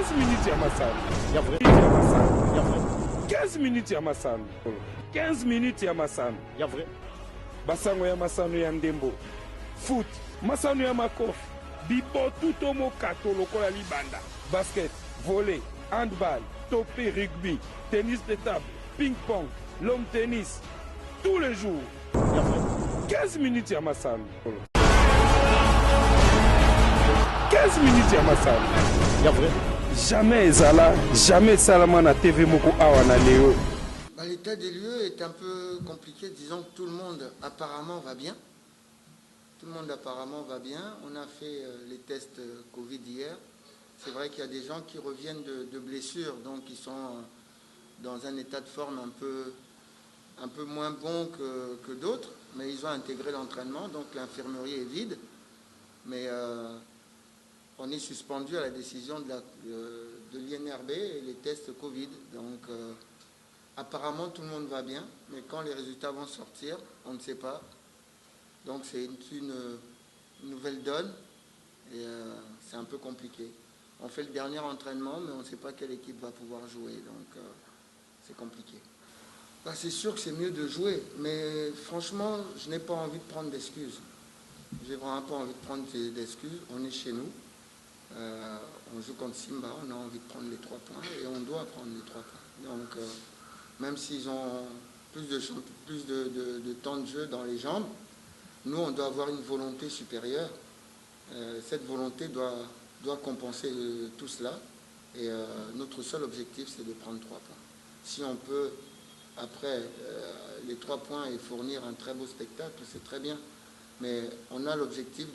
15 minutes ya masano. Ya vrai. Ya masano. Ya vrai. 15 minutes ya masano. 15 minutes ya masano. Ya vrai. Basango ya masano ya ndembo. Foot. Masano ya makofi. Bibotu tomo kato lokola libanda. Basket, volley, handball, topé, rugby, tennis de table, ping-pong, long tennis. Tous les jours. 15 minutes ya masano. 15 minutes ya masano. Ya vrai. Jamais ezala, jamais salama na TV moko awa na Léo. L'état des lieux est un peu compliqué. Disons que tout le monde apparemment va bien. Tout le monde apparemment va bien. On a fait les tests Covid hier. C'est vrai qu'il y a des gens qui reviennent de blessures, donc ils sont dans un état de forme un peu moins bon que d'autres, mais ils ont intégré l'entraînement, donc l'infirmerie est vide. Mais on est suspendu à la décision de l'INRB et les tests Covid. Donc apparemment tout le monde va bien, mais quand les résultats vont sortir, on ne sait pas. Donc c'est une nouvelle donne et c'est un peu compliqué. On fait le dernier entraînement, mais on ne sait pas quelle équipe va pouvoir jouer, donc c'est compliqué. Bah, c'est sûr que c'est mieux de jouer, mais franchement, je n'ai pas envie de prendre d'excuses. J'ai vraiment pas envie de prendre d'excuses. On est chez nous, on joue contre Simba, on a envie de prendre les 3 points et on doit prendre les 3 points. Donc même s'ils ont plus de temps de jeu dans les jambes, nous on doit avoir une volonté supérieure. Cette volonté doit compenser tout cela et notre seul objectif c'est de prendre 3 points. Si on peut après les 3 points et fournir un très beau spectacle, c'est très bien. Mais on a l'objectif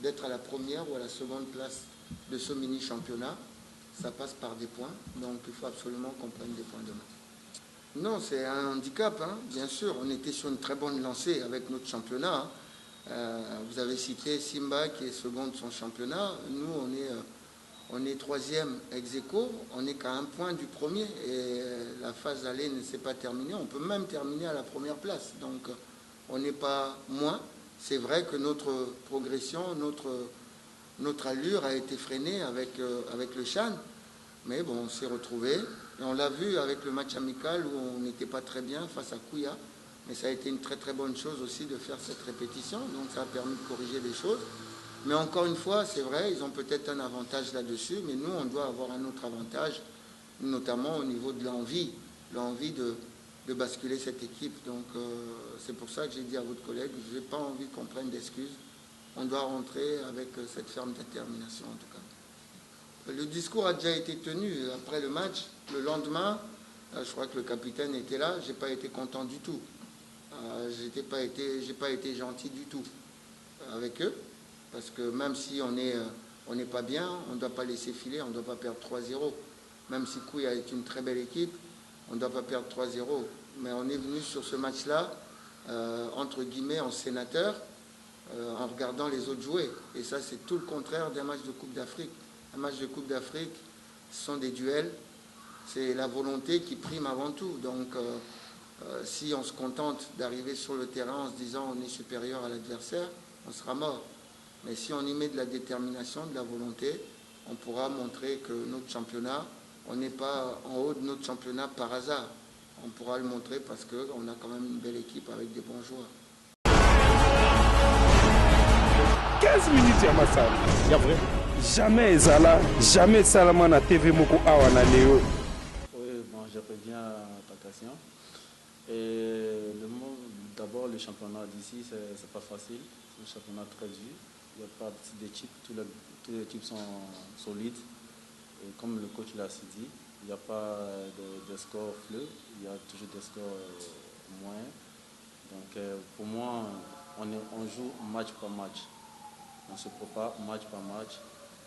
d'être à la première ou à la seconde place de ce mini-championnat. Ça passe par des points, donc il faut absolument qu'on prenne des points demain. Non, c'est un handicap, hein, bien sûr. On était sur une très bonne lancée avec notre championnat. Vous avez cité Simba qui est second de son championnat. Nous, on est 3e ex aequo. On n'est qu'à 1 point du premier et la phase aller ne s'est pas terminée. On peut même terminer à la première place. Donc, on n'est pas moins. C'est vrai que notre progression, notre allure a été freinée avec le CHAN. Mais bon, on s'est retrouvés. Et on l'a vu avec le match amical où on n'était pas très bien face à Kouya. Mais ça a été une très très bonne chose aussi de faire cette répétition. Donc ça a permis de corriger des choses. Mais encore une fois, c'est vrai, ils ont peut-être un avantage là-dessus. Mais nous, on doit avoir un autre avantage, notamment au niveau de l'envie de basculer cette équipe. Donc c'est pour ça que j'ai dit à votre collègue, je n'ai pas envie qu'on prenne d'excuses. On doit rentrer avec cette ferme détermination en tout cas. Le discours a déjà été tenu après le match. Le lendemain, je crois que le capitaine était là, je n'ai pas été content du tout. J'ai pas été gentil du tout avec eux, parce que même si on n'est pas bien, on ne doit pas laisser filer, on ne doit pas perdre 3-0. Même si Kouya est une très belle équipe, on ne doit pas perdre 3-0. Mais on est venu sur ce match-là, entre guillemets, en sénateur, en regardant les autres jouer. Et ça, c'est tout le contraire d'un match de Coupe d'Afrique. Un match de Coupe d'Afrique, ce sont des duels. C'est la volonté qui prime avant tout. Donc, si on se contente d'arriver sur le terrain en se disant on est supérieur à l'adversaire, on sera mort. Mais si on y met de la détermination, de la volonté, on pourra montrer que notre championnat, on n'est pas en haut de notre championnat par hasard. On pourra le montrer parce qu'on a quand même une belle équipe avec des bons joueurs. 15 minutes ya masano. Ya vrai. Jamais ezala, jamais salama na TV moko awa na Léo. Oui, bon, je reviens à ta question. Et d'abord, le championnat d'ici, c'est pas facile. C'est un championnat très dur. Il n'y a pas d'équipe, toutes les équipes sont solides. Et comme le coach l'a dit, il n'y a pas de score fleu, il y a toujours des scores moyens. Donc pour moi, on joue match par match. On se prépare match par match.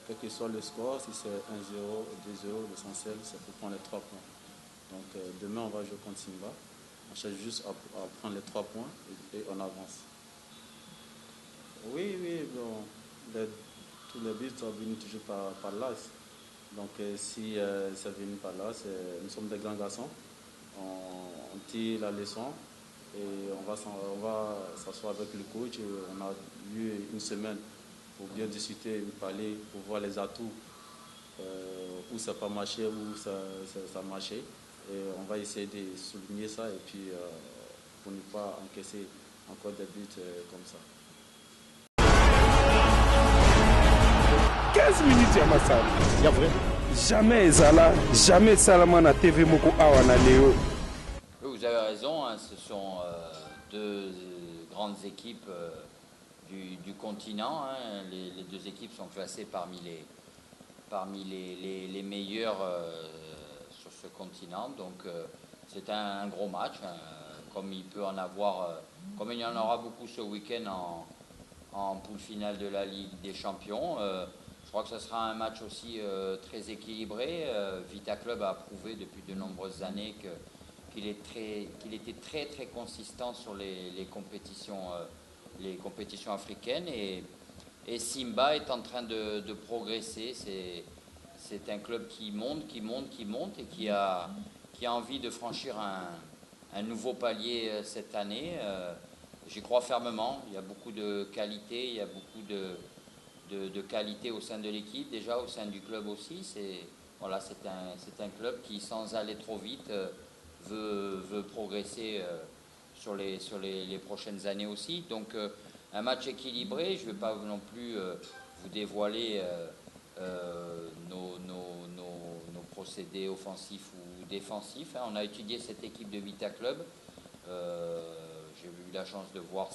Quel que soit le score, si c'est 1-0, 2-0, l'essentiel c'est pour prendre les 3 points. Donc demain on va jouer contre Simba. On cherche juste à prendre les 3 points et on avance. Oui, bon, tous les buts sont venus toujours par l'as. Donc si ça vient par là, nous sommes des grands garçons. On tire la leçon et on va s'asseoir avec le coach. On a eu une semaine pour bien discuter, parler, pour voir les atouts où ça n'a pas marché, où ça a marché. Et on va essayer de souligner ça et puis pour ne pas encaisser encore des buts comme ça. 15 minutes ya masano ya vrai jamais ezala jamais salama na TV moko awa na Léo. Vous avez raison, hein, ce sont deux grandes équipes du continent. Hein. Les deux équipes sont classées parmi les meilleures sur ce continent. Donc c'est un gros match, hein, comme il peut en avoir, comme il y en aura beaucoup ce week-end en poule finale de la Ligue des Champions. Je crois que ce sera un match aussi très équilibré. Vita Club a prouvé depuis de nombreuses années qu'il était très très consistant sur les compétitions africaines et Simba est en train de progresser. C'est un club qui monte et qui a envie de franchir un nouveau palier cette année. J'y crois fermement. Il y a beaucoup de qualité, il y a beaucoup de qualité au sein de l'équipe, déjà au sein du club aussi. C'est un club qui, sans aller trop vite, veut progresser sur les prochaines années aussi. Donc un match équilibré. Je ne vais pas non plus vous dévoiler nos procédés offensifs ou défensifs. Hein. On a étudié cette équipe de Vita Club. J'ai eu la chance de voir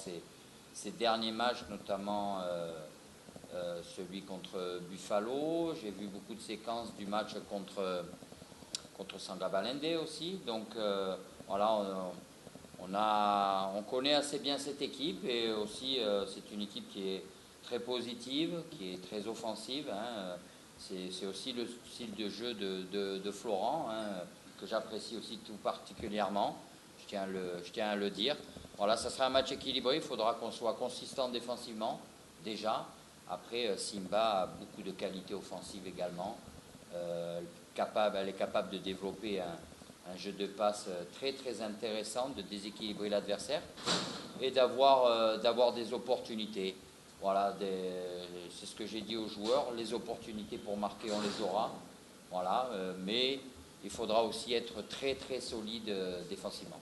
ces derniers matchs, notamment celui contre Buffalo. J'ai vu beaucoup de séquences du match contre Sanga Balende aussi. Donc voilà, on connaît assez bien cette équipe et aussi c'est une équipe qui est très positive, qui est très offensive. Hein. C'est aussi le style de jeu de Florent, hein, que j'apprécie aussi tout particulièrement. Je tiens à le dire. Voilà, ça sera un match équilibré. Il faudra qu'on soit consistant défensivement déjà. Après, Simba a beaucoup de qualités offensives également. Elle est capable de développer un jeu de passe très très intéressant, de déséquilibrer l'adversaire et d'avoir des opportunités. Voilà, c'est ce que j'ai dit aux joueurs. Les opportunités pour marquer, on les aura. Voilà, mais il faudra aussi être très très solide défensivement.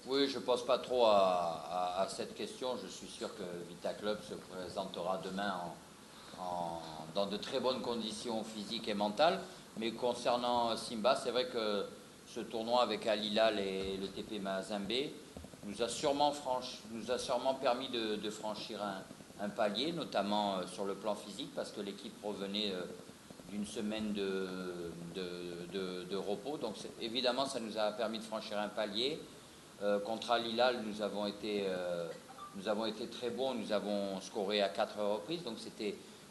Oui, je ne pose pas trop à cette question. Je suis sûr que Vita Club se présentera demain dans de très bonnes conditions physiques et mentales. Mais concernant Simba, c'est vrai que ce tournoi avec Al Hilal et le TP Mazembe nous a sûrement permis de franchir un palier, notamment sur le plan physique, parce que l'équipe revenait d'une semaine de repos. Donc évidemment, ça nous a permis de franchir un palier. Contre Al Hilal, nous avons été très bons, nous avons scoré à 4 reprises, donc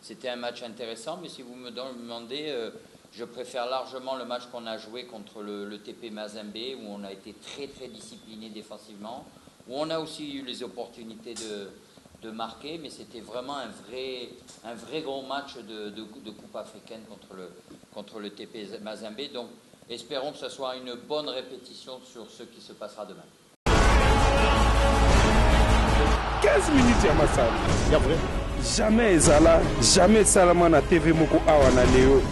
c'était un match intéressant. Mais si vous me demandez, je préfère largement le match qu'on a joué contre le TP Mazembe, où on a été très très discipliné défensivement, où on a aussi eu les opportunités de marquer, mais c'était vraiment un vrai gros match de Coupe africaine contre le TP Mazembe. Donc espérons que ce soit une bonne répétition sur ce qui se passera demain. 15 minutes ya masano ya vrai jamais ezala jamais salama na TV moko awa na Léo.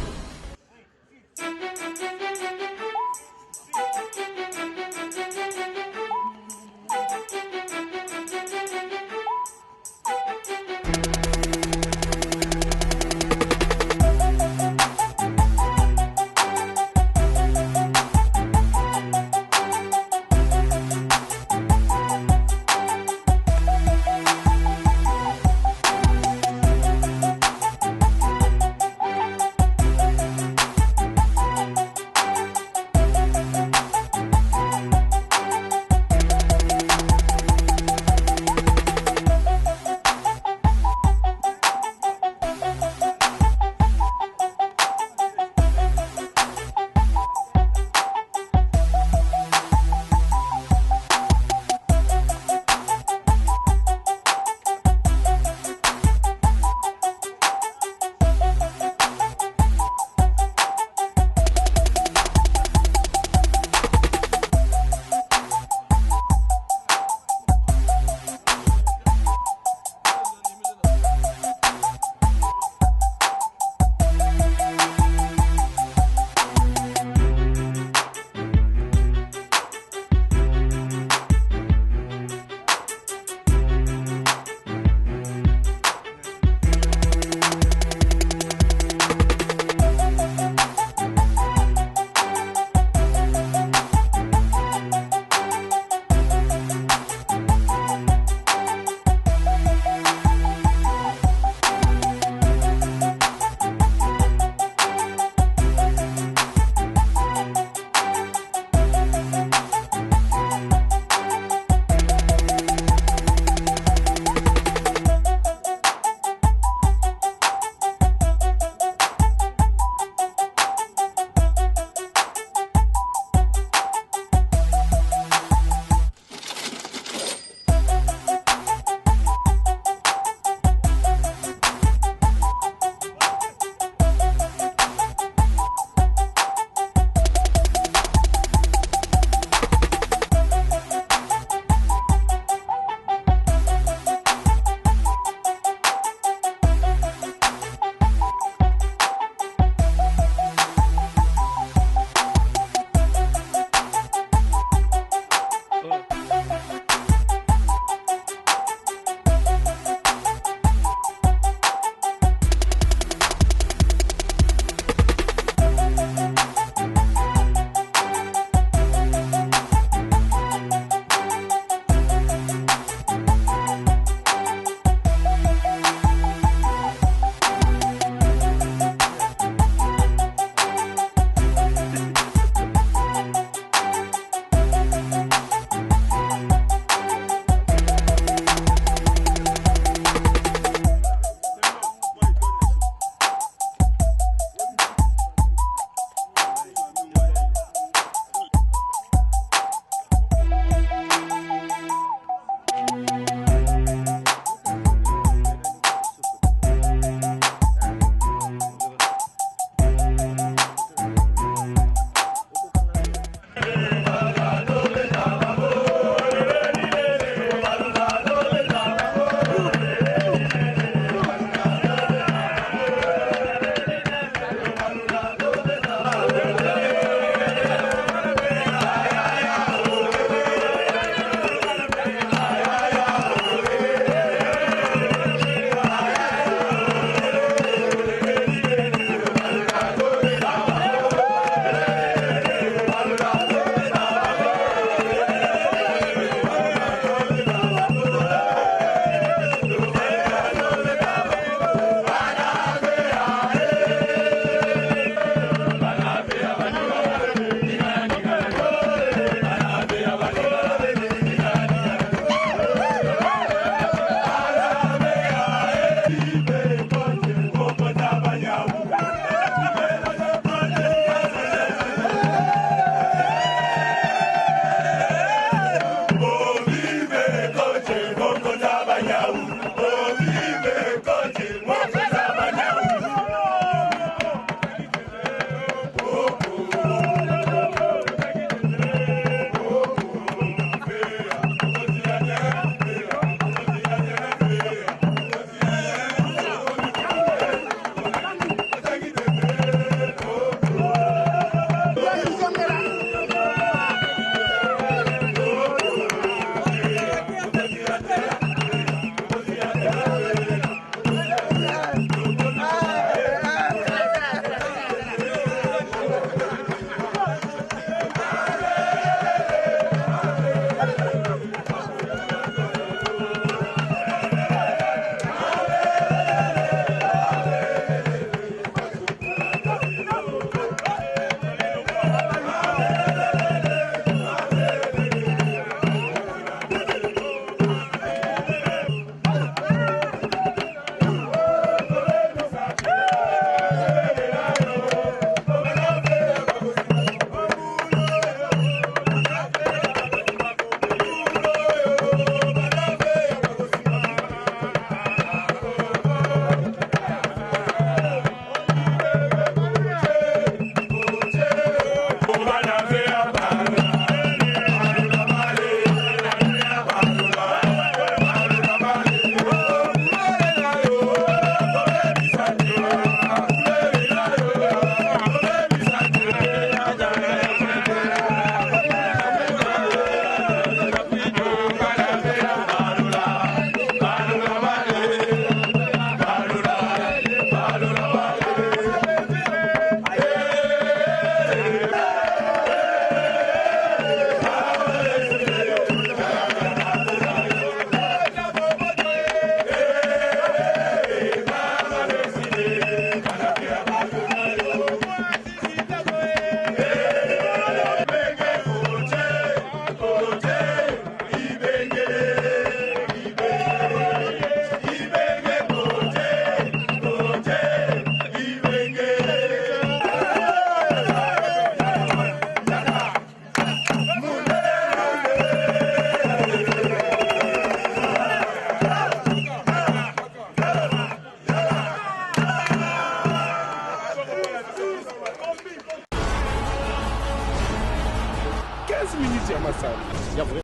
minutes ya masano. Ya vrai.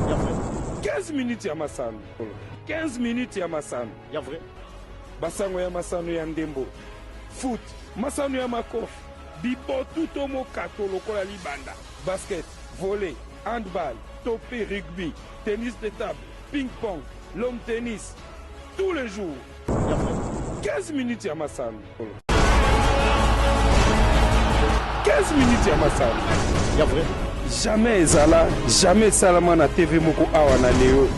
Ya vrai. 15 minutes ya masano. 15 minutes ya masano. Ya vrai. Basango ya masano ya ndembo. Foot. Masano ya makofi. Bibotu to mokato lokola libanda. Basket, volley, handball, topé, rugby, tennis de table, ping-pong, long tennis. Tous les jours. 15 minutes ya masano. 15 minutes ya masano. Ya vrai. Jamais ezala, jamais salama na TV moko awa na leo.